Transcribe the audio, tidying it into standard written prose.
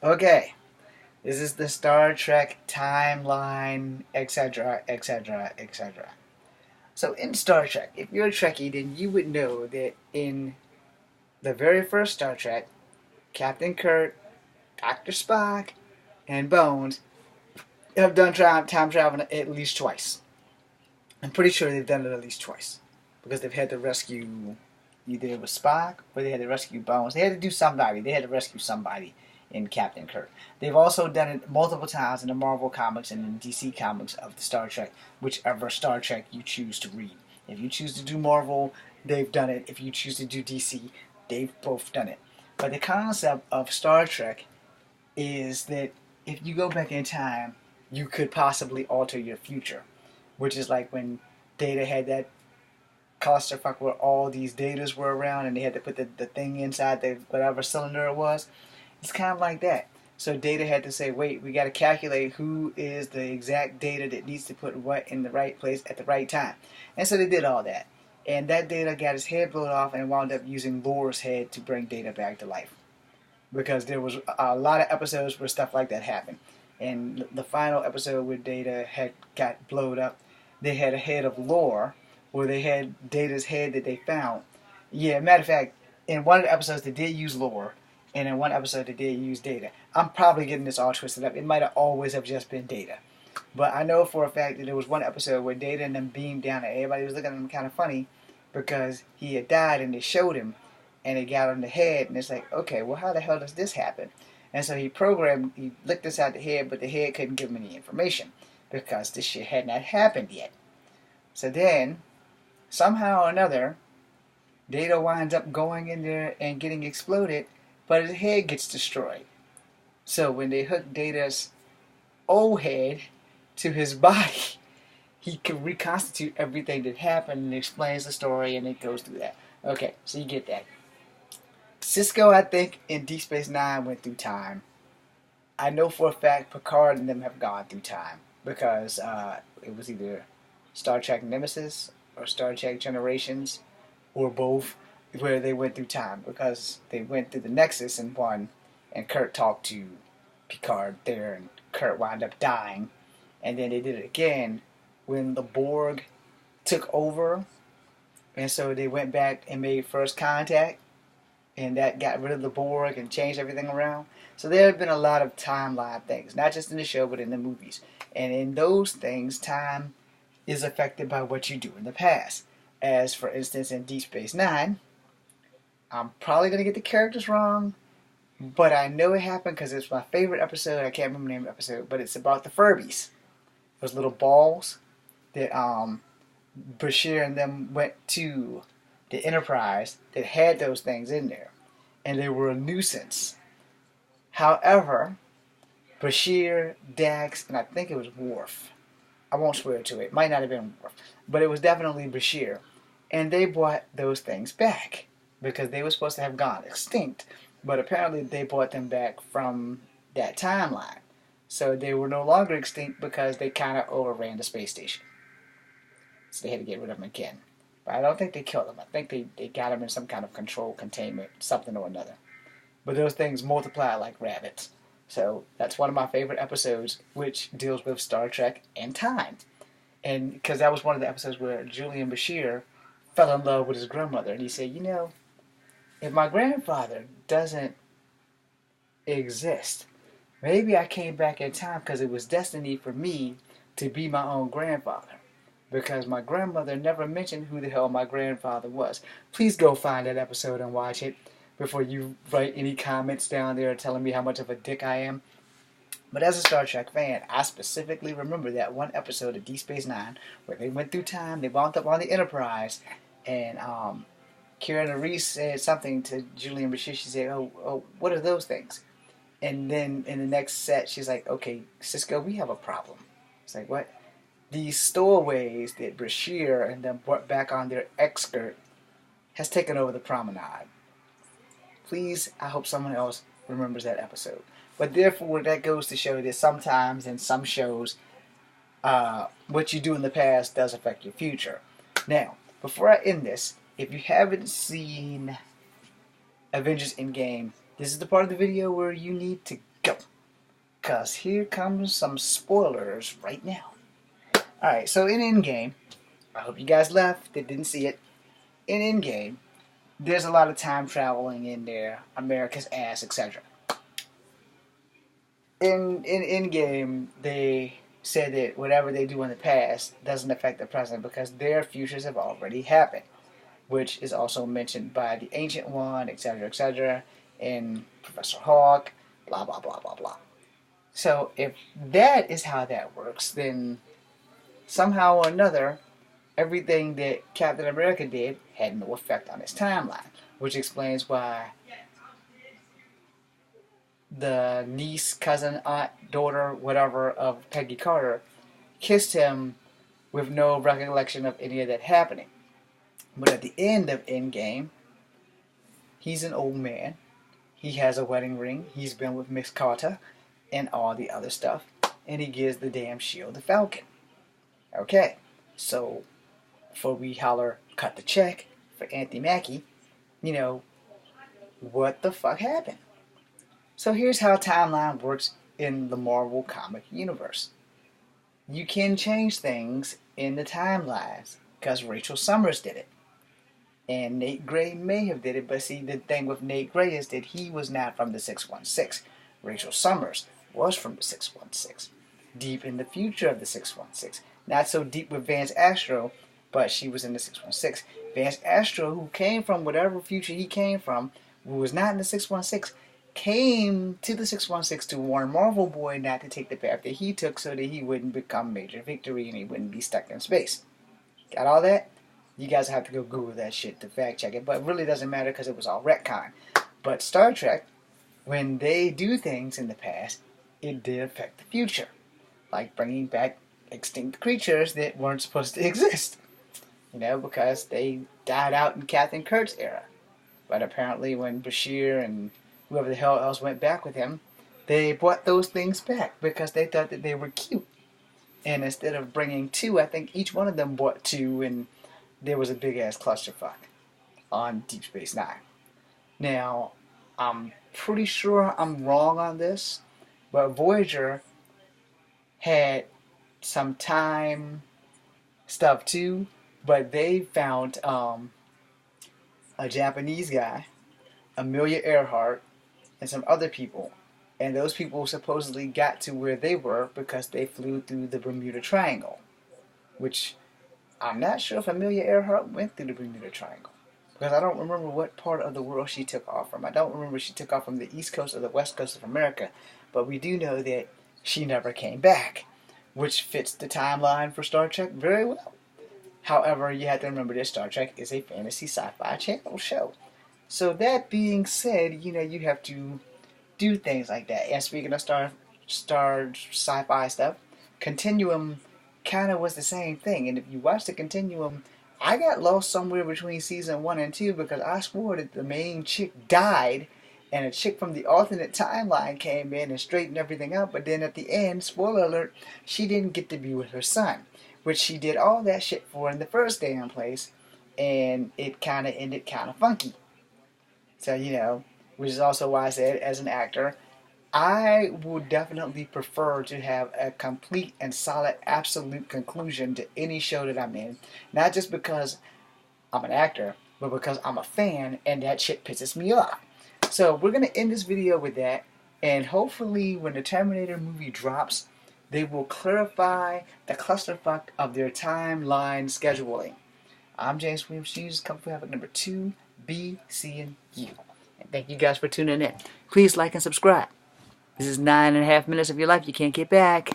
Okay, this is the Star Trek timeline, etc., etc., etc. So in Star Trek, if you're a Trekkie, then you would know that in the very first Star Trek, Captain Kirk, Dr. Spock, and Bones have done time travel at least twice. I'm pretty sure they've done it at least twice because they've had to rescue either it was Spock or they had to rescue Bones. They had to do somebody. They had to rescue somebody in Captain Kirk. They've also done it multiple times in the Marvel comics and in DC comics of the Star Trek, whichever Star Trek you choose to read. If you choose to do Marvel, they've done it. If you choose to do DC, they've both done it. But the concept of Star Trek is that if you go back in time, you could possibly alter your future, which is like when Data had that clusterfuck where all these datas were around and they had to put the thing inside the whatever cylinder it was. It's kind of like that. So Data had to say, wait, we got to calculate who is the exact Data that needs to put what in the right place at the right time. And so they did all that. And that Data got his head blown off and wound up using Lore's head to bring Data back to life. Because there was a lot of episodes where stuff like that happened. And the final episode where Data had got blowed up, they had a head of Lore, where they had Data's head that they found. Yeah, matter of fact, in one of the episodes they did use Lore, and in one episode they did use Data. I'm probably getting this all twisted up. It might have always have just been Data. But I know for a fact that there was one episode where Data and them beamed down and everybody was looking at him kind of funny because he had died and they showed him and it got on the head and it's like, okay, well how the hell does this happen? And so he looked inside the head, but the head couldn't give him any information because this shit had not happened yet. So then, somehow or another, Data winds up going in there and getting exploded, but his head gets destroyed. So when they hook Data's old head to his body, he can reconstitute everything that happened and explains the story and it goes through that. Okay, so you get that. Cisco, I think, in Deep Space Nine went through time. I know for a fact Picard and them have gone through time because it was either Star Trek Nemesis or Star Trek Generations or both where they went through time because they went through the Nexus in one and Kirk talked to Picard there and Kirk wound up dying. And then they did it again when the Borg took over and so they went back and made first contact and that got rid of the Borg and changed everything around. So there have been a lot of timeline things, not just in the show but in the movies. And in those things, time is affected by what you do in the past. As for instance in Deep Space Nine, I'm probably going to get the characters wrong, but I know it happened because it's my favorite episode. I can't remember the name of the episode, but it's about the Furbies. Those little balls that Bashir and them went to the Enterprise that had those things in there, and they were a nuisance. However, Bashir, Dax, and I think it was Worf. I won't swear to it. It might not have been Worf, but it was definitely Bashir. And they brought those things back because they were supposed to have gone extinct, but apparently they brought them back from that timeline. So they were no longer extinct because they kind of overran the space station. So they had to get rid of them again. But I don't think they killed them. I think they got them in some kind of control containment, something or another. But those things multiply like rabbits. So that's one of my favorite episodes, which deals with Star Trek and time. And because that was one of the episodes where Julian Bashir fell in love with his grandmother. And he said, you know, if my grandfather doesn't exist, maybe I came back in time because it was destiny for me to be my own grandfather. Because my grandmother never mentioned who the hell my grandfather was. Please go find that episode and watch it before you write any comments down there telling me how much of a dick I am. But as a Star Trek fan, I specifically remember that one episode of Deep Space Nine where they went through time, they wound up on the Enterprise, and Kieran Reese said something to Julian Bashir. She said, oh, what are those things? And then in the next set, she's like, okay, Cisco, we have a problem. It's like, what? These stowaways that Bashir and them brought back on their skirt has taken over the promenade. Please, I hope someone else remembers that episode. But therefore, that goes to show that sometimes in some shows, what you do in the past does affect your future. Now, before I end this, if you haven't seen Avengers Endgame, this is the part of the video where you need to go. Because here comes some spoilers right now. Alright, so in Endgame, I hope you guys left that didn't see it. In Endgame, there's a lot of time traveling in there, America's ass, etc. In Endgame, they said that whatever they do in the past doesn't affect the present because their futures have already happened, which is also mentioned by the Ancient One, etc., and Professor Hawk, blah, blah, blah, blah, blah. So if that is how that works, then somehow or another, everything that Captain America did had no effect on his timeline, which explains why the niece, cousin, aunt, daughter, whatever of Peggy Carter kissed him with no recollection of any of that happening. But at the end of Endgame, he's an old man. He has a wedding ring. He's been with Miss Carter and all the other stuff. And he gives the damn shield to Falcon. Okay, so before we holler, cut the check for Anthony Mackie, what the fuck happened? So here's how timeline works in the Marvel comic universe. You can change things in the timelines because Rachel Summers did it. And Nate Gray may have did it, but see, the thing with Nate Gray is that he was not from the 616. Rachel Summers was from the 616. Deep in the future of the 616. Not so deep with Vance Astro, but she was in the 616. Vance Astro, who came from whatever future he came from, who was not in the 616, came to the 616 to warn Marvel Boy not to take the path that he took so that he wouldn't become Major Victory and he wouldn't be stuck in space. Got all that? You guys have to go Google that shit to fact check it, but it really doesn't matter because it was all retcon. But Star Trek, when they do things in the past, it did affect the future. Like bringing back extinct creatures that weren't supposed to exist. Because they died out in Captain Kirk's era. But apparently when Bashir and whoever the hell else went back with him, they brought those things back because they thought that they were cute. And instead of bringing two, I think each one of them brought two, and there was a big-ass clusterfuck on Deep Space Nine. Now, I'm pretty sure I'm wrong on this, but Voyager had some time stuff too, but they found a Japanese guy, Amelia Earhart, and some other people. And those people supposedly got to where they were because they flew through the Bermuda Triangle. Which, I'm not sure if Amelia Earhart went through the Bermuda Triangle. Because I don't remember what part of the world she took off from. I don't remember if she took off from the East Coast or the West Coast of America. But we do know that she never came back. Which fits the timeline for Star Trek very well. However, you have to remember that Star Trek is a fantasy sci-fi channel show. So that being said, you have to do things like that. And speaking of star sci-fi stuff, Continuum kind of was the same thing. And if you watch the Continuum, I got lost somewhere between season 1 and 2 because I swore that the main chick died and a chick from the alternate timeline came in and straightened everything out. But then at the end, spoiler alert, she didn't get to be with her son, which she did all that shit for in the first damn place, and it kind of ended kind of funky. So, which is also why I said, as an actor, I would definitely prefer to have a complete and solid, absolute conclusion to any show that I'm in. Not just because I'm an actor, but because I'm a fan, and that shit pisses me off. So, we're going to end this video with that, and hopefully when the Terminator movie drops, they will clarify the clusterfuck of their timeline scheduling. I'm James Williams Hughes, Comfort Havoc number 2, B, C, and U. And thank you guys for tuning in. Please like and subscribe. This is 9.5 minutes of your life you can't get back.